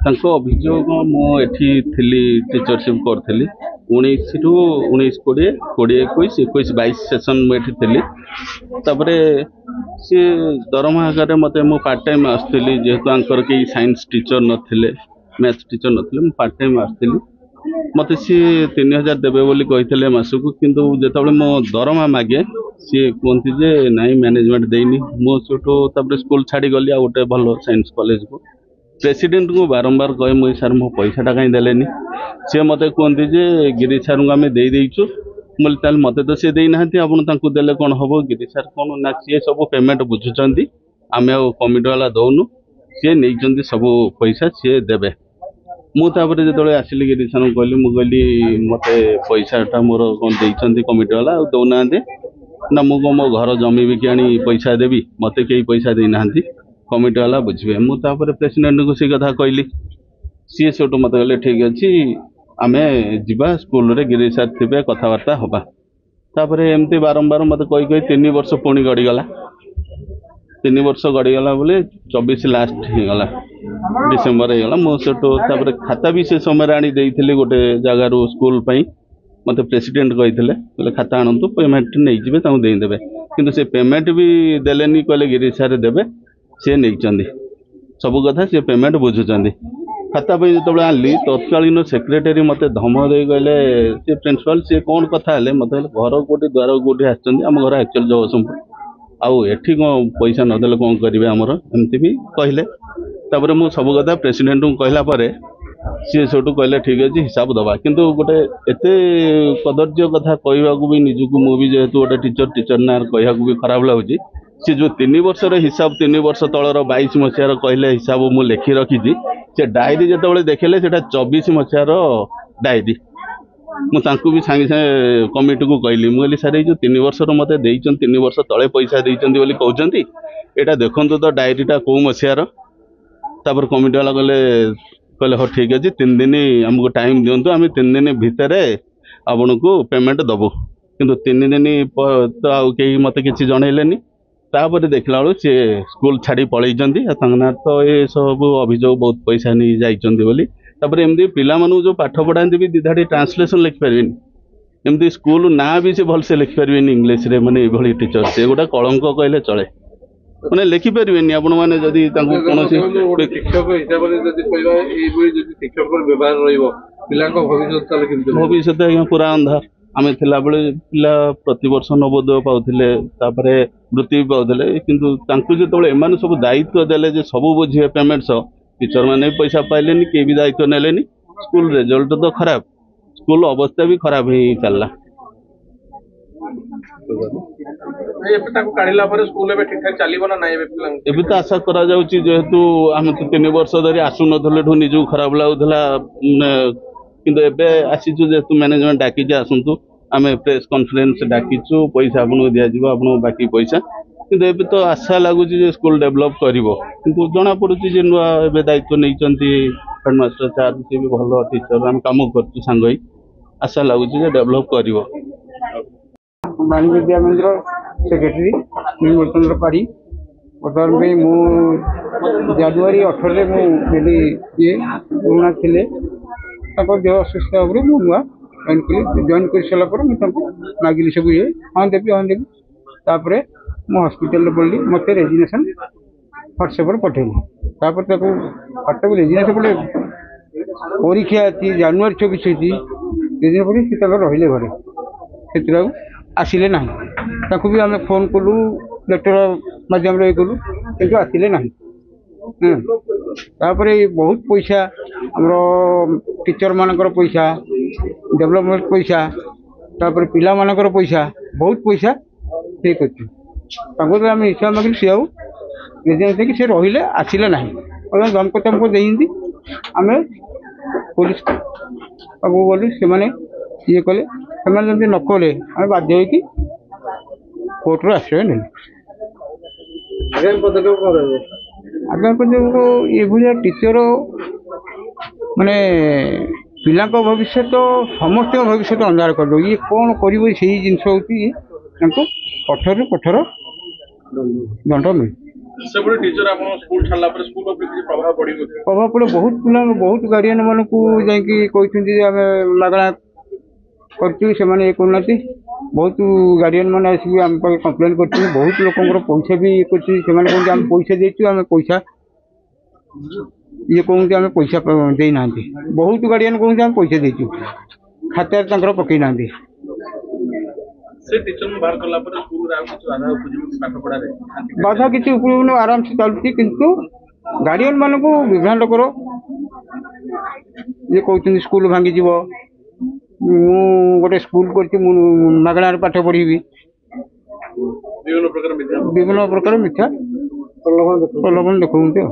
ତାଙ୍କ ଅଭିଯୋଗ ମୁଁ ଏଠି ଥିଲି ଟିଚରସିପ୍ କରୁଥିଲି 19 ରୁ 19 20 20 21 21 22 ସେସନ୍ ମୁଁ ଏଠି ଥିଲି। ତାପରେ ସିଏ ଦରମା ଆକାରରେ ମୋତେ ମୁଁ ପାର୍ଟ ଟାଇମ୍ ଆସୁଥିଲି ଯେହେତୁ ଆଙ୍କର କେହି ସାଇନ୍ସ ଟିଚର ନଥିଲେ ମ୍ୟାଥ୍ ଟିଚର ନଥିଲେ ମୁଁ ପାର୍ଟ ଟାଇମ୍ ଆସିଥିଲି। ମୋତେ ସିଏ 3000 ଦେବେ ବୋଲି କହିଥିଲେ ମାସକୁ, କିନ୍ତୁ ଯେତେବେଳେ ମୁଁ ଦରମା ମାଗେ ସିଏ କୁହନ୍ତି ଯେ ନାଇଁ ମ୍ୟାନେଜମେଣ୍ଟ ଦେଇନି। ମୁଁ ସେଠୁ ତାପରେ ସ୍କୁଲ ଛାଡ଼ିଗଲି ଆଉ ଗୋଟେ ଭଲ ସାଇନ୍ସ କଲେଜକୁ। ପ୍ରେସିଡେଣ୍ଟଙ୍କୁ ବାରମ୍ବାର କହେ ମୁଁ ସାର୍ ମୋ ପଇସାଟା କାହିଁ ଦେଲେନି। ସିଏ ମୋତେ କୁହନ୍ତି ଯେ ଗିରିଶ ସାର୍ଙ୍କୁ ଆମେ ଦେଇଦେଇଛୁ। ମୁଁ କହିଲି ତାହେଲେ ମୋତେ ତ ସିଏ ଦେଇନାହାନ୍ତି, ଆପଣ ତାଙ୍କୁ ଦେଲେ କ'ଣ ହେବ? ଗିରିଶ ସାର୍ କ'ଣ ନା ସିଏ ସବୁ ପେମେଣ୍ଟ ବୁଝୁଛନ୍ତି, ଆମେ ଆଉ କମିଟି ବାଲା ଦେଉନୁ, ସିଏ ନେଇଛନ୍ତି ସବୁ ପଇସା ସିଏ ଦେବେ। ମୁଁ ତାପରେ ଯେତେବେଳେ ଆସିଲି ଗିରିଶ ସାର୍ଙ୍କୁ କହିଲି, ମୁଁ କହିଲି ମୋତେ ପଇସାଟା ମୋର କ'ଣ ଦେଇଛନ୍ତି କମିଟି ବାଲା ଆଉ ଦେଉନାହାନ୍ତି ନା, ମୁଁ କ'ଣ ମୋ ଘର ଜମି ବିକି ଆଣି ପଇସା ଦେବି? ମୋତେ କେହି ପଇସା ଦେଇନାହାନ୍ତି, କମିଟି ବାଲା ବୁଝିବେ। ମୁଁ ତାପରେ ପ୍ରେସିଡେଣ୍ଟଙ୍କୁ ସେ କଥା କହିଲି। ସିଏ ସେଠୁ ମୋତେ କହିଲେ ଠିକ୍ ଅଛି ଆମେ ଯିବା ସ୍କୁଲରେ ଗିରିଶ ସାର୍ ଥିବେ କଥାବାର୍ତ୍ତା ହେବା। ତାପରେ ଏମିତି ବାରମ୍ବାର ମୋତେ କହି 3 ବର୍ଷ ପୁଣି ଗଡ଼ିଗଲା। 3 ବର୍ଷ ଗଡ଼ିଗଲା ବୋଲି 24 ଲାଷ୍ଟ ହେଇଗଲା, ଡିସେମ୍ବର ହେଇଗଲା। ମୁଁ ସେଠୁ ତାପରେ ଖାତା ବି ସେ ସମୟରେ ଆଣି ଦେଇଥିଲି ଗୋଟେ ଜାଗାରୁ ସ୍କୁଲ ପାଇଁ। ମୋତେ ପ୍ରେସିଡେଣ୍ଟ କହିଥିଲେ ଖାତା ଆଣନ୍ତୁ ପେମେଣ୍ଟ ନେଇଯିବେ ତାଙ୍କୁ ଦେଇଦେବେ, କିନ୍ତୁ ସେ ପେମେଣ୍ଟ ବି ଦେଲେନି, କହିଲେ ଗିରିଶ ସାର୍ ଦେବେ, ସିଏ ନେଇଛନ୍ତି ସବୁ କଥା, ସିଏ ପେମେଣ୍ଟ ବୁଝୁଛନ୍ତି। ଖାତା ପାଇଁ ଯେତେବେଳେ ଆଣିଲି ତତ୍କାଳୀନ ସେକ୍ରେଟାରୀ ମୋତେ ଧମକ ଦେଇ କହିଲେ ସେ ପ୍ରିନ୍ସିପାଲ ସିଏ କ'ଣ କଥା ହେଲେ ମୋତେ କହିଲେ ଘର କେଉଁଠି ଦ୍ୱାର କେଉଁଠି ଆସିଛନ୍ତି, ଆମ ଘର ଆକ୍ଚୁଆଲି ଜଗତସିଂହପୁର, ଆଉ ଏଠି କ'ଣ ପଇସା ନଦେଲେ କ'ଣ କରିବେ ଆମର, ଏମିତି ବି କହିଲେ। ତାପରେ ମୁଁ ସବୁ କଥା ପ୍ରେସିଡେଣ୍ଟଙ୍କୁ କହିଲା ପରେ ସିଏ ସେଠୁ କହିଲେ ଠିକ୍ ଅଛି ହିସାବ ଦେବା। କିନ୍ତୁ ଗୋଟେ ଏତେ କଦର୍ଯ୍ୟ କଥା କହିବାକୁ ବି ନିଜକୁ, ମୁଁ ବି ଯେହେତୁ ଗୋଟେ ଟିଚର ନାଁରେ କହିବାକୁ ବି ଖରାପ ଲାଗୁଛି। ସେ ଯେଉଁ 3 ବର୍ଷର ହିସାବ 3 ବର୍ଷ ତଳର 22 ମସିହାର କହିଲେ ହିସାବ ମୁଁ ଲେଖି ରଖିଛି, ସେ ଡାଏରୀ ଯେତେବେଳେ ଦେଖିଲେ ସେଇଟା 24 ମସିହାର ଡାଏରୀ। ମୁଁ ତାଙ୍କୁ ବି ସାଙ୍ଗେ ସାଙ୍ଗେ କମିଟିକୁ କହିଲି, ମୁଁ କହିଲି ସାର୍ ଏଇ ଯେଉଁ 3 ବର୍ଷର ମୋତେ ଦେଇଛନ୍ତି 3 ବର୍ଷ ତଳେ ପଇସା ଦେଇଛନ୍ତି ବୋଲି କହୁଛନ୍ତି, ଏଇଟା ଦେଖନ୍ତୁ ତ ଡାଏରୀଟା କେଉଁ ମସିହାର। ତାପରେ କମିଟି ବାଲା କହିଲେ ହଉ ଠିକ୍ ଅଛି 3 ଦିନ ଆମକୁ ଟାଇମ୍ ଦିଅନ୍ତୁ, ଆମେ 3 ଦିନ ଭିତରେ ଆପଣଙ୍କୁ ପେମେଣ୍ଟ ଦେବୁ। କିନ୍ତୁ 3 ଦିନ ତ ଆଉ କେହି ମୋତେ କିଛି ଜଣେଇଲେନି। ତାପରେ ଦେଖିଲା ବେଳକୁ ସିଏ ସ୍କୁଲ ଛାଡ଼ି ପଳେଇଛନ୍ତି, ଆଉ ତାଙ୍କ ନାଁ ତ ଏସବୁ ଅଭିଯୋଗ ବହୁତ ପଇସା ନେଇ ଯାଇଛନ୍ତି ବୋଲି। ତାପରେ ଏମିତି ପିଲାମାନଙ୍କୁ ଯେଉଁ ପାଠ ପଢ଼ାନ୍ତି ବି ଦିଧାଡ଼ି ଟ୍ରାନ୍ସଲେସନ୍ ଲେଖିପାରିବେନି, ଏମିତି ସ୍କୁଲ ନାଁ ବି ସେ ଭଲସେ ଲେଖିପାରିବେନି ଇଂଲିଶରେ, ମାନେ ଏଇଭଳି ଟିଚର। ସେ ଗୋଟେ କଳଙ୍କ କହିଲେ ଚଳେ, ମାନେ ଲେଖିପାରିବେନି ଆପଣ ମାନେ ଯଦି ତାଙ୍କୁ କୌଣସି ଶିକ୍ଷକ ହିସାବରେ ଯଦି କହିବା ଏଇଭଳି ଯଦି ଶିକ୍ଷକର ବ୍ୟବହାର ରହିବ ପିଲାଙ୍କ ଭବିଷ୍ୟତ ତାହେଲେ କେମିତି? ଭବିଷ୍ୟତ ଆଜ୍ଞା ପୁରା ଅନ୍ଧାର। ଆମେ ଥିଲାବେଳେ ପିଲା ପ୍ରତିବର୍ଷ ନବୋଦୟ ପାଉଥିଲେ, ତାପରେ ବୃତ୍ତି ବି ପାଉଥିଲେ, କିନ୍ତୁ ତାଙ୍କୁ ଯେତେବେଳେ ଏମାନେ ସବୁ ଦାୟିତ୍ୱ ଦେଲେ ଯେ ସବୁ ବୁଝିବେ ପେମେଣ୍ଟ ସହ, ଟିଚର ମାନେ ବି ପଇସା ପାଇଲେନି, କେହି ବି ଦାୟିତ୍ୱ ନେଲେନି। ସ୍କୁଲ ରେଜଲ୍ଟ ତ ଖରାପ, ସ୍କୁଲ ଅବସ୍ଥା ବି ଖରାପ ହେଇ ଚାଲିଲା। ଏବେ ତାକୁ କାଢିଲା ପରେ ସ୍କୁଲ ଏବେ ଠିକ୍ ଠାକ୍ ଚାଲିବ ନା ନାଇଁ? ଏବେ ତ ଆଶା କରାଯାଉଛି, ଯେହେତୁ ଆମେ ତ 3 ବର୍ଷ ଧରି ଆସୁନଥିଲୁ ନିଜକୁ ଖରାପ ଲାଗୁଥିଲା, କିନ୍ତୁ ଏବେ ଆସିଛୁ ଯେହେତୁ ମ୍ୟାନେଜମେଣ୍ଟ ଡାକିଛି ଆସନ୍ତୁ, ଆମେ ପ୍ରେସ୍ କନଫରେନ୍ସ ଡାକିଛୁ, ପଇସା ଆପଣଙ୍କୁ ଦିଆଯିବ, ଆପଣଙ୍କୁ ବାକି ପଇସା। କିନ୍ତୁ ଏବେ ତ ଆଶା ଲାଗୁଛି ଯେ ସ୍କୁଲ ଡେଭଲପ୍ କରିବ, କିନ୍ତୁ ଜଣାପଡ଼ୁଛି ଯେ ନୂଆ ଏବେ ଦାୟିତ୍ୱ ନେଇଛନ୍ତି ହେଡ଼ମାଷ୍ଟର ସାର୍, ସିଏ ବି ଭଲ ଟିଚର, ଆମେ କାମ କରୁଛୁ ସାଙ୍ଗ ହୋଇ, ଆଶା ଲାଗୁଛି ଯେ ଡେଭଲପ୍ କରିବ। ବାଣୀ ବିଦ୍ୟା ମନ୍ଦିର ସେକ୍ରେଟାରୀ ନିର୍ବଚନ୍ଦ୍ର ପାଢ଼ୀ। ବର୍ତ୍ତମାନ ପାଇଁ ମୁଁ ଜାନୁଆରୀ 18ରେ ମୁଁ ଦେଲି ଇଏ ପୁରୁଣା ଥିଲେ, ତାଙ୍କ ଦେହ ଅସୁସ୍ଥ ହେବାରୁ ମୁଁ ନୂଆ ଜଏନ୍ କଲି। ଜଏନ୍ କରିସାରିଲା ପରେ ମୁଁ ତାଙ୍କୁ ମାଗିଲି ସବୁ ଇଏ, ହଁ ଦେବି। ତାପରେ ମୁଁ ହସ୍ପିଟାଲରେ ପଡ଼ିଲି, ମୋତେ ରେଜିଗ୍ନେସନ୍ ହ୍ୱାଟ୍ସଆପ୍ରେ ପଠାଇଲି। ତାପରେ ତାକୁ ହ୍ୱାଟ୍ସଆପ୍ ରେଜିଗ୍ନେସନ୍ ପଠାଇ ପରୀକ୍ଷା ଅଛି ଜାନୁଆରୀ 24 ଅଛି, ରେଜିଗ୍ନେସନ୍ ପଠାଇ ସେ ତାଙ୍କର ରହିଲେ ଘରେ, ସେଥିରେ ଆଉ ଆସିଲେ ନାହିଁ। ତାଙ୍କୁ ବି ଆମେ ଫୋନ୍ କଲୁ, ଲେଟର ମାଧ୍ୟମରେ ଇଏ କଲୁ, କିନ୍ତୁ ଆସିଲେ ନାହିଁ। ତାପରେ ବହୁତ ପଇସା ଆମର ଟିଚରମାନଙ୍କର ପଇସା, ଡେଭଲପମେଣ୍ଟ ପଇସା, ତାପରେ ପିଲାମାନଙ୍କର ପଇସା, ବହୁତ ପଇସା ସେ କରିଛୁ। ତାଙ୍କୁ ତ ଆମେ ହିସାବ ମାଗିଲୁ, ସିଏ ଆଉ ରେଜିଗ୍ନେସନ୍ ଦେଇକି ସେ ରହିଲେ, ଆସିଲେ ନାହିଁ। ଦମକତ ଆମକୁ ଦେଇଛନ୍ତି, ଆମେ ପୋଲିସ ପାଖକୁ ଗଲୁ, ସେମାନେ ଇଏ କଲେ। ସେମାନେ ଯଦି ନ କଲେ ଆମେ ବାଧ୍ୟ ହୋଇକି କୋର୍ଟରୁ ଆଶ୍ରୟ ନେଲୁ। ଆଗାମୀ ପଦକ୍ଷେପ କ'ଣ ରହିବ? ଆଗାମୀ ପଦକ୍ଷେପ ଏଭଳିଆ ଟିଚର ମାନେ ପିଲାଙ୍କ ଭବିଷ୍ୟତ, ସମସ୍ତଙ୍କ ଭବିଷ୍ୟତ ଅନ୍ଧାର କରିଦେବ। ଇଏ କ'ଣ କରିବ, ସେଇ ଜିନିଷ ହେଉଛି ତାଙ୍କୁ କଠୋରରୁ କଠୋର ଦଣ୍ଡ ମିଳେ। ସେପଟେ ଟିଚର ଆପଣ ସ୍କୁଲ ଛାଡ଼ିଲା ପରେ ସ୍କୁଲ ଉପରେ କିଛି ପ୍ରଭାବ ପଡ଼ିବ? ପ୍ରଭାବ ପଡ଼େ। ବହୁତ ପିଲା ବହୁତ ଗାର୍ଡିଆନ ମାନଙ୍କୁ ଯାଇକି କହିଛନ୍ତି ଯେ ଆମେ ମାଗଣା କରୁଛୁ, ସେମାନେ ଇଏ କରୁନାହାନ୍ତି। ବହୁତ ଗାର୍ଡିଆନ ମାନେ ଆସିକି ଆମ ପାଖେ କମ୍ପ୍ଲେନ୍ କରିଛନ୍ତି। ବହୁତ ଲୋକଙ୍କର ପଇସା ବି ଇଏ କରିଛନ୍ତି। ସେମାନେ କହନ୍ତି ଆମେ ପଇସା ଦେଇଛୁ, ଆମେ ପଇସା ଇଏ କହନ୍ତି ଆମେ ପଇସା ଦେଇନାହାନ୍ତି। ବହୁତ ଗାର୍ଡିଆନ କହନ୍ତି ଆମେ ପଇସା ଦେଇଛୁ, ଖାତାରେ ତାଙ୍କର ପକେଇ ନାହାନ୍ତି। ସେ ଟିଚରଙ୍କୁ ବାହାର କଲା ପରେ ସ୍କୁଲରେ ଆଉ କିଛି ବାଧା ଉପୁଜିବ ପାଠ ପଢ଼ାରେ? ବାଧା କିଛି ଉପଯୋଗ ଆରାମସେ ଚାଲୁଛି, କିନ୍ତୁ ଗାର୍ଡିଆନ ମାନଙ୍କୁ ବିଭ୍ରାନ୍ତ କର। ଇଏ କହୁଛନ୍ତି ସ୍କୁଲ ଭାଙ୍ଗିଯିବ, ମୁଁ ଗୋଟେ ସ୍କୁଲ କରିଛି, ମୁଁ ମାଗଣାରେ ପାଠ ପଢ଼ିବି। ବିଭିନ୍ନ ପ୍ରକାର ମିଥ୍ୟା ବିଭିନ୍ନ ପ୍ରକାର ମିଥ୍ୟା ପ୍ରଲୋଭନ ଦେଖାଉଛନ୍ତି ଆଉ।